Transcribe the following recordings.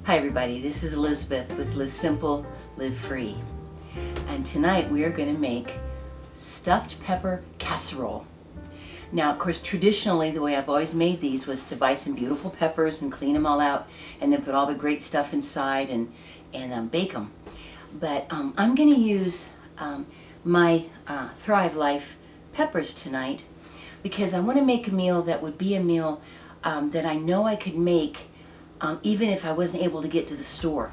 Hi everybody, this is Elizabeth with Live Simple, Live Free. And tonight we are going to make stuffed pepper casserole. Now of course traditionally the way I've always made these was to buy some beautiful peppers and clean them all out and then put all the great stuff inside and bake them. But I'm going to use my Thrive Life peppers tonight because I want to make a meal that would be a meal that I know I could make even if I wasn't able to get to the store.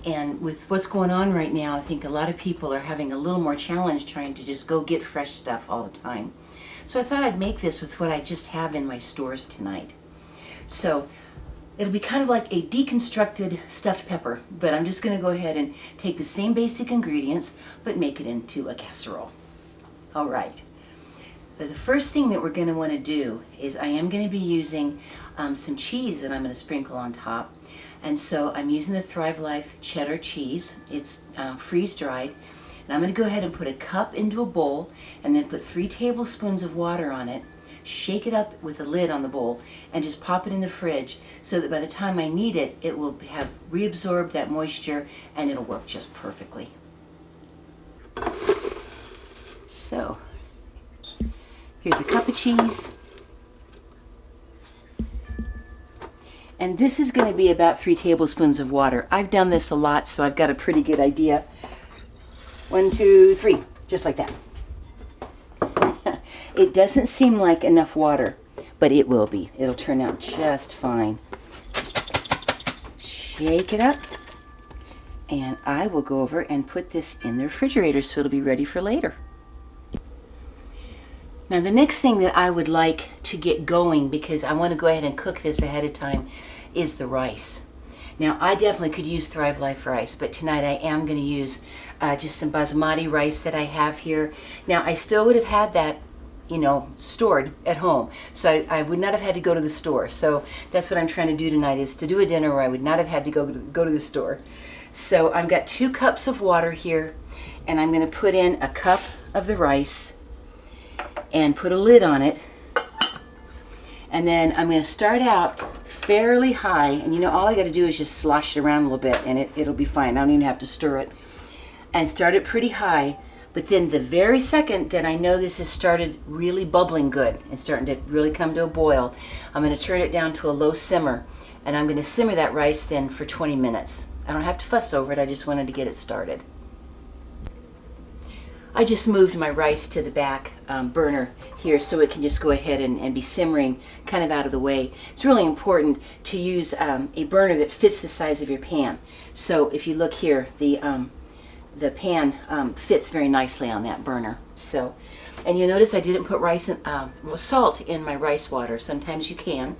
And with what's going on right now, I think a lot of people are having a little more challenge trying to just go get fresh stuff all the time. So I thought I'd make this with what I just have in my stores tonight. So it'll be kind of like a deconstructed stuffed pepper, but I'm just going to go ahead and take the same basic ingredients but make it into a casserole. All right. So the first thing that we're going to want to do is I am going to be using some cheese that I'm going to sprinkle on top. And so I'm using the Thrive Life cheddar cheese. It's freeze-dried. And I'm going to go ahead and put a cup into a bowl and then put 3 tablespoons of water on it, shake it up with a lid on the bowl, and just pop it in the fridge so that by the time I need it, it will have reabsorbed that moisture and it'll work just perfectly. So here's a cup of cheese. And this is going to be about 3 tablespoons of water. I've done this a lot, so I've got a pretty good idea. 1, 2, 3, just like that. It doesn't seem like enough water, but it will be. It'll turn out just fine. Just shake it up, and I will go over and put this in the refrigerator so it'll be ready for later. Now the next thing that I would like to get going, because I want to go ahead and cook this ahead of time, is the rice. Now I definitely could use Thrive Life rice, but tonight I am going to use just some basmati rice that I have here. Now I still would have had that, you know, stored at home, so I would not have had to go to the store. So that's what I'm trying to do tonight, is to do a dinner where I would not have had to go to the store. So I've got 2 cups of water here, and I'm going to put in a cup of the rice and put a lid on it. And then I'm going to start out fairly high, and you know, all I got to do is just slosh it around a little bit and it'll be fine. I don't even have to stir it. And start it pretty high, but then the very second that I know this has started really bubbling good and starting to really come to a boil, I'm going to turn it down to a low simmer, and I'm going to simmer that rice then for 20 minutes. I don't have to fuss over it, I just wanted to get it started. I just moved my rice to the back burner here so it can just go ahead and be simmering kind of out of the way. It's really important to use a burner that fits the size of your pan. So if you look here, the pan fits very nicely on that burner. So, and you notice I didn't put salt in my rice water. Sometimes you can,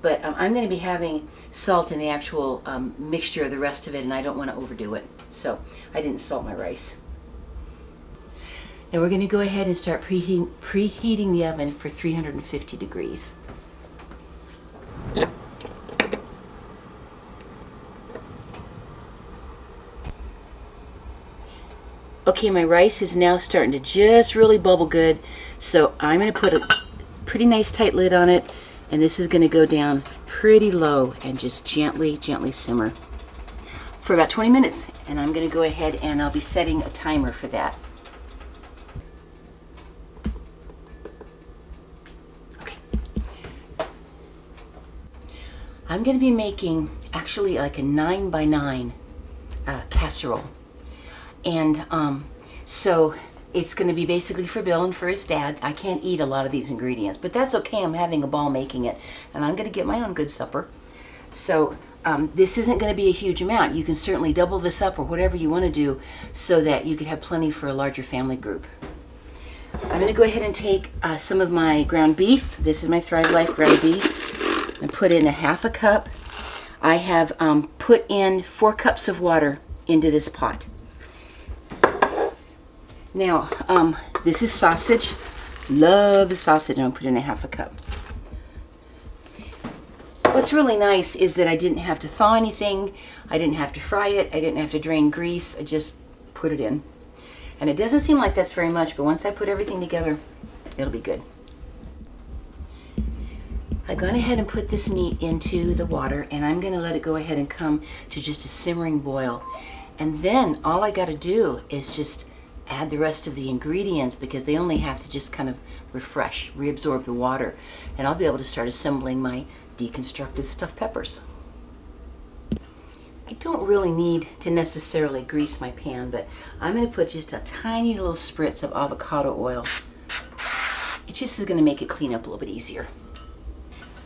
but I'm going to be having salt in the actual mixture of the rest of it, and I don't want to overdo it. So I didn't salt my rice. Now we're going to go ahead and start preheating the oven for 350 degrees. Okay, my rice is now starting to just really bubble good, so I'm going to put a pretty nice tight lid on it, and this is going to go down pretty low and just gently simmer for about 20 minutes. And I'm going to go ahead and I'll be setting a timer for that. I'm going to be making actually like a 9 by 9 casserole, and so it's going to be basically for Bill and for his dad. I can't eat a lot of these ingredients, but that's okay. I'm having a ball making it, and I'm going to get my own good supper. So this isn't going to be a huge amount. You can certainly double this up or whatever you want to do so that you could have plenty for a larger family group. I'm going to go ahead and take some of my ground beef. This is my Thrive Life ground beef. And put in a 1/2 cup. I have put in 4 cups of water into this pot. Now, this is sausage. Love the sausage. I'm going to put in a 1/2 cup. What's really nice is that I didn't have to thaw anything. I didn't have to fry it. I didn't have to drain grease. I just put it in. And it doesn't seem like that's very much, but once I put everything together, it'll be good. I've gone ahead and put this meat into the water, and I'm going to let it go ahead and come to just a simmering boil. And then all I got to do is just add the rest of the ingredients, because they only have to just kind of reabsorb the water. And I'll be able to start assembling my deconstructed stuffed peppers. I don't really need to necessarily grease my pan, but I'm going to put just a tiny little spritz of avocado oil. It just is going to make it clean up a little bit easier.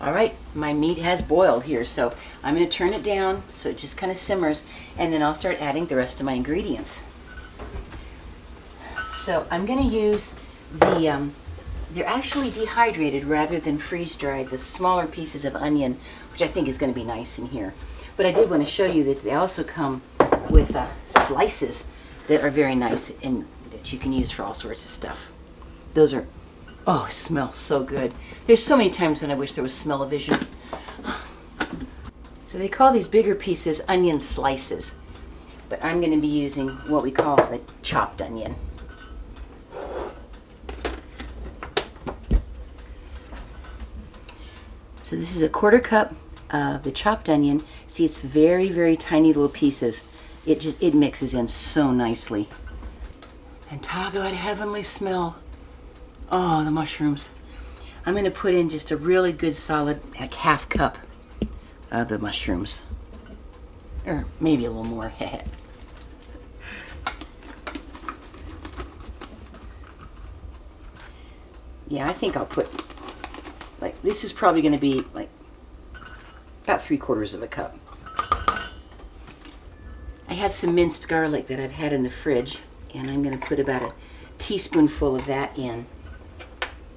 All right, my meat has boiled here, so I'm going to turn it down so it just kind of simmers, and then I'll start adding the rest of my ingredients. So I'm going to use they're actually dehydrated rather than freeze-dried, the smaller pieces of onion, which I think is going to be nice in here. But I did want to show you that they also come with slices that are very nice and that you can use for all sorts of stuff. Those are, oh, it smells so good. There's so many times when I wish there was smell-o-vision. So they call these bigger pieces onion slices, but I'm going to be using what we call the chopped onion. So this is a 1/4 cup of the chopped onion. See, it's very, very tiny little pieces. It mixes in so nicely. And talk about a heavenly smell. Oh, the mushrooms. I'm going to put in just a really good solid, like 1/2 cup of the mushrooms. Or maybe a little more. Yeah, I think I'll put, like, this is probably going to be like about 3/4 of a cup. I have some minced garlic that I've had in the fridge, and I'm going to put about a teaspoonful of that in.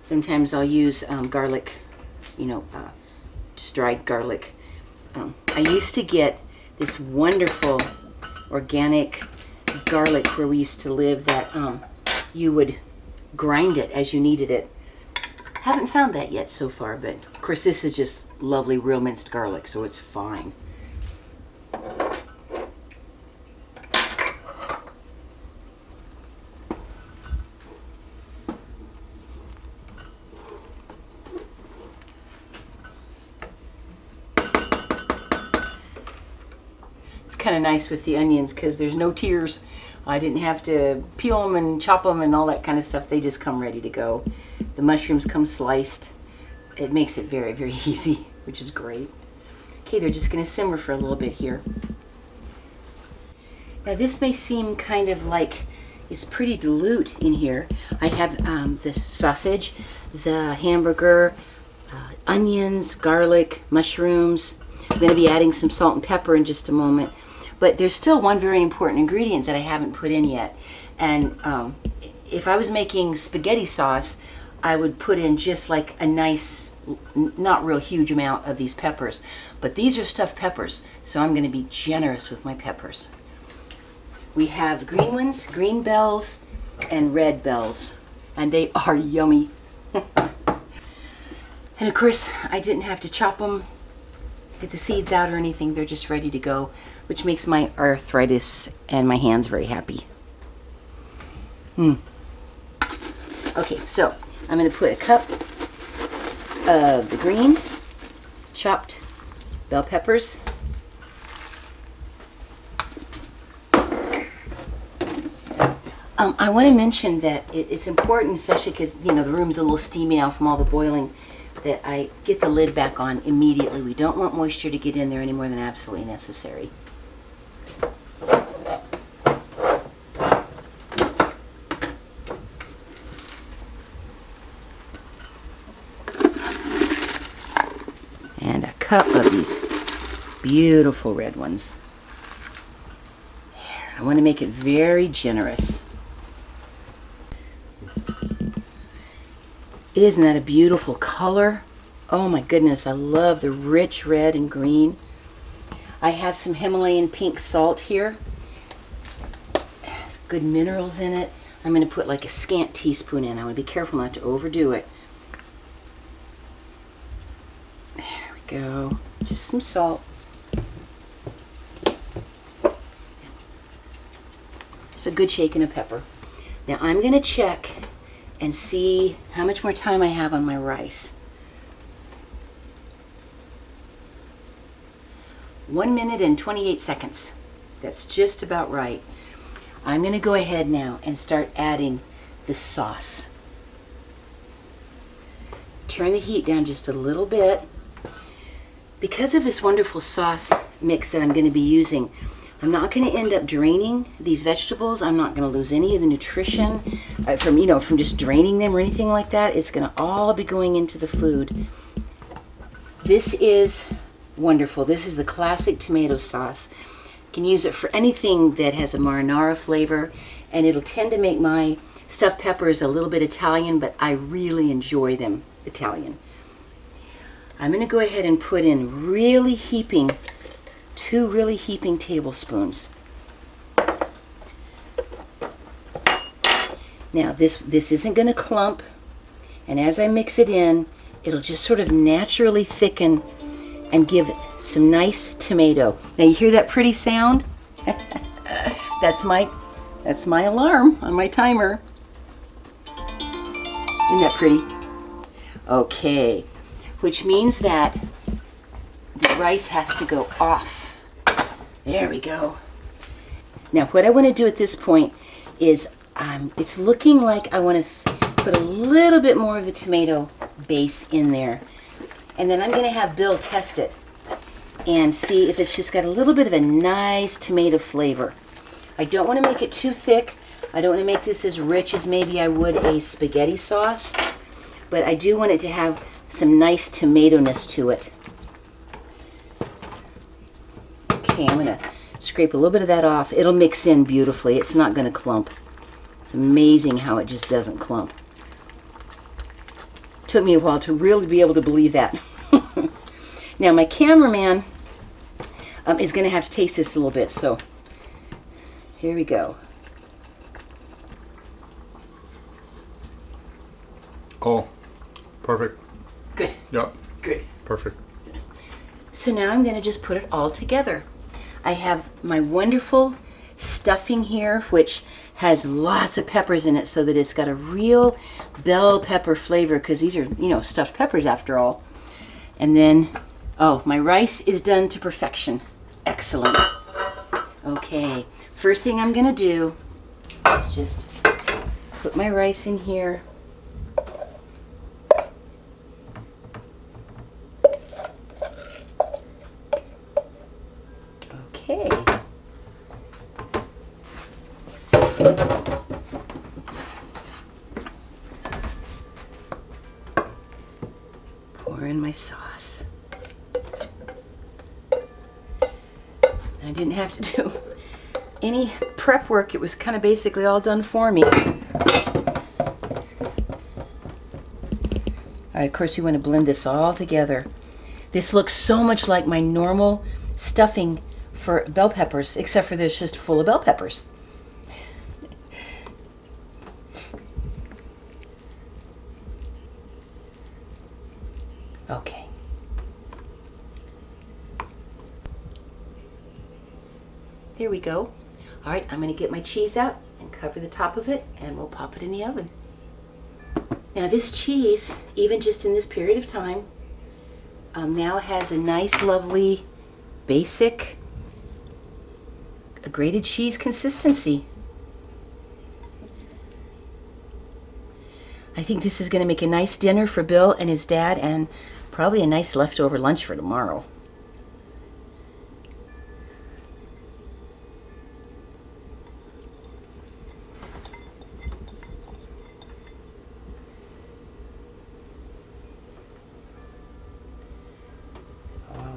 Sometimes I'll use garlic, just dried garlic. I used to get this wonderful organic garlic where we used to live that you would grind it as you needed it. Haven't found that yet so far, but of course this is just lovely real minced garlic, so it's fine. It's kind of nice with the onions because there's no tears. I didn't have to peel them and chop them and all that kind of stuff. They just come ready to go. The mushrooms come sliced. It makes it very, very easy, which is great. Okay, they're just going to simmer for a little bit here. Now this may seem kind of like it's pretty dilute in here. I have the sausage, the hamburger, onions, garlic, mushrooms. I'm going to be adding some salt and pepper in just a moment. But there's still one very important ingredient that I haven't put in yet. And if I was making spaghetti sauce, I would put in just like a nice, not real huge amount of these peppers. But these are stuffed peppers, so I'm going to be generous with my peppers. We have green ones, green bells, and red bells. And they are yummy. And of course, I didn't have to chop them, get the seeds out or anything. They're just ready to go, which makes my arthritis and my hands very happy. Okay, so I'm going to put a cup of the green chopped bell peppers. I want to mention that it's important, especially because the room's a little steamy now from all the boiling, that I get the lid back on immediately. We don't want moisture to get in there any more than absolutely necessary. And a cup of these beautiful red ones. There. I want to make it very generous. Isn't that a beautiful color? Oh my goodness, I love the rich red and green. I have some Himalayan pink salt here. It has good minerals in it. I'm going to put like a scant teaspoon in. I want to be careful not to overdo it. There we go. Just some salt. Just a good shaking of pepper. Now I'm going to check and see how much more time I have on my rice. 1 minute and 28 seconds. That's just about right. I'm going to go ahead now and start adding the sauce. Turn the heat down just a little bit. Because of this wonderful sauce mix that I'm going to be using, I'm not going to end up draining these vegetables. I'm not going to lose any of the nutrition from just draining them or anything like that. It's going to all be going into the food. This is wonderful. This is the classic tomato sauce. You can use it for anything that has a marinara flavor, and it'll tend to make my stuffed peppers a little bit Italian, but I really enjoy them Italian. I'm going to go ahead and put in two really heaping tablespoons. Now this isn't going to clump, and as I mix it in, it'll just sort of naturally thicken and give some nice tomato. Now you hear that pretty sound? That's my alarm on my timer. Isn't that pretty? Okay, which means that the rice has to go off. There we go. Now what I want to do at this point is, it's looking like I want to put a little bit more of the tomato base in there. And then I'm going to have Bill test it and see if it's just got a little bit of a nice tomato flavor. I don't want to make it too thick. I don't want to make this as rich as maybe I would a spaghetti sauce, but I do want it to have some nice tomato-ness to it. Okay, I'm going to scrape a little bit of that off. It'll mix in beautifully. It's not going to clump. It's amazing how it just doesn't clump. Took me a while to really be able to believe that. Now my cameraman is going to have to taste this a little bit, so here we go. Oh, perfect. Good. Yep. Good. Perfect. So now I'm going to just put it all together. I have my wonderful stuffing here, which has lots of peppers in it so that it's got a real bell pepper flavor, because these are, stuffed peppers after all. And then, oh, my rice is done to perfection. Excellent. Okay, first thing I'm going to do is just put my rice in here. Okay. Pour in my sauce. I didn't have to do any prep work. It was kind of basically all done for me. All right, of course you want to blend this all together. This looks so much like my normal stuffing for bell peppers, except for this just full of bell peppers. Okay. There we go. All right, I'm going to get my cheese out and cover the top of it, and we'll pop it in the oven. Now this cheese, even just in this period of time, now has a nice, lovely, basic, grated cheese consistency. I think this is going to make a nice dinner for Bill and his dad, and probably a nice leftover lunch for tomorrow.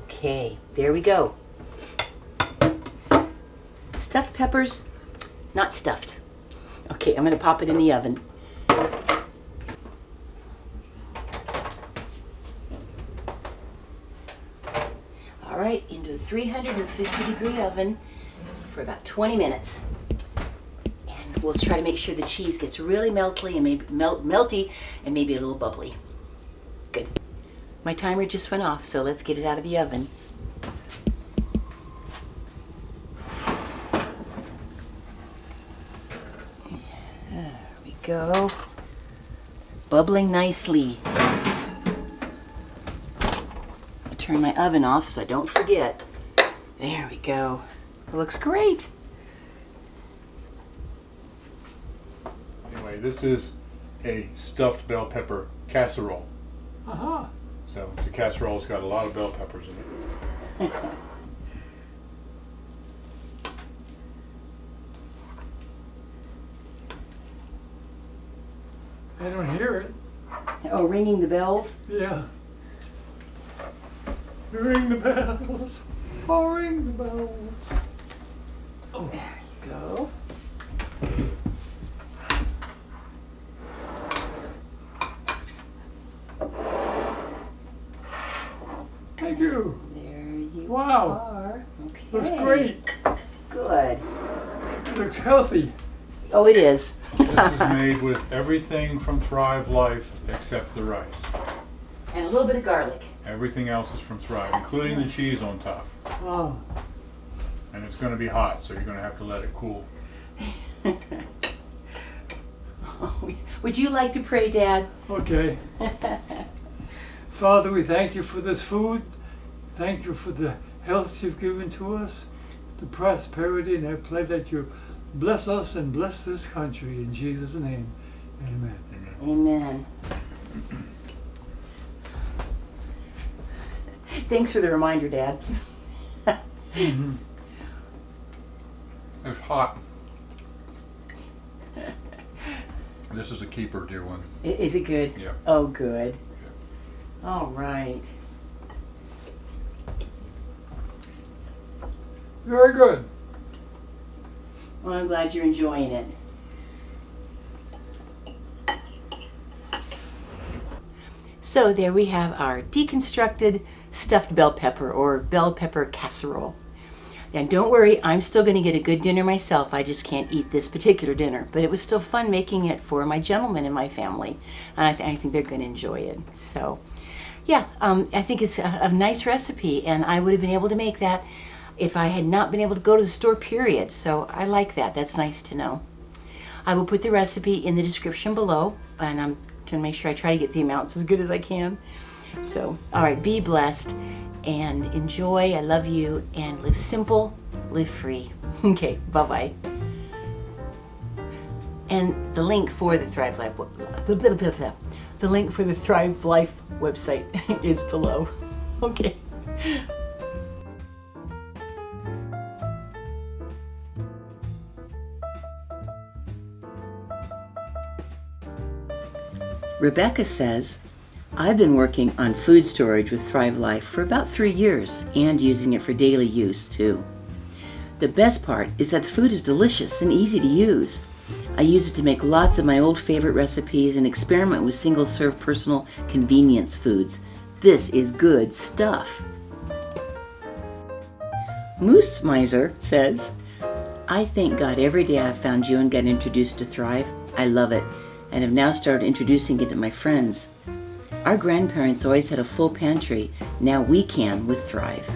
Okay, there we go. Stuffed peppers, not stuffed. Okay, I'm going to pop it in the oven. All right, into a 350-degree oven for about 20 minutes. And we'll try to make sure the cheese gets really melty and maybe a little bubbly. Good. My timer just went off, so let's get it out of the oven. There we go. Bubbling nicely. I'll turn my oven off so I don't forget. There we go. It looks great. Anyway, this is a stuffed bell pepper casserole. Uh-huh. So it's a casserole. It's got a lot of bell peppers in it. I don't hear it. Oh, ringing the bells? Yeah. Ring the bells. Oh, ring the bells. Oh, There you go. thank you. There you Wow. are. Okay. Looks great. Good. Looks healthy. Oh, it is. This is made with everything from Thrive Life except the rice. And a little bit of garlic. Everything else is from Thrive, including the cheese on top. Wow. And it's going to be hot, so you're going to have to let it cool. Would you like to pray, Dad? Okay. Father, we thank you for this food. Thank you for the health you've given to us, the prosperity, and I pray that you bless us and bless this country. In Jesus' name, amen. Amen. Thanks for the reminder, Dad. Mhm. It's hot. This is a keeper, dear one. Is it good? Yeah. Oh, good. All right. Very good. Well, I'm glad you're enjoying it. So there we have our deconstructed stuffed bell pepper or bell pepper casserole. And don't worry, I'm still going to get a good dinner myself. I just can't eat this particular dinner. But it was still fun making it for my gentlemen in my family. And I think they're going to enjoy it. So, yeah, I think it's a nice recipe. And I would have been able to make that if I had not been able to go to the store, period. So I like that. That's nice to know. I will put the recipe in the description below. And I'm trying to make sure I try to get the amounts as good as I can. So, all right, be blessed. And enjoy. I love you. And live simple, live free. Okay, bye-bye. And the link for the Thrive Life, the link for the Thrive Life website is below. Okay. Rebecca says, I've been working on food storage with Thrive Life for about 3 years and using it for daily use too. The best part is that the food is delicious and easy to use. I use it to make lots of my old favorite recipes and experiment with single-serve personal convenience foods. This is good stuff. Moose Miser says, I thank God every day I've found you and got introduced to Thrive. I love it and have now started introducing it to my friends. Our grandparents always had a full pantry. Now we can with Thrive.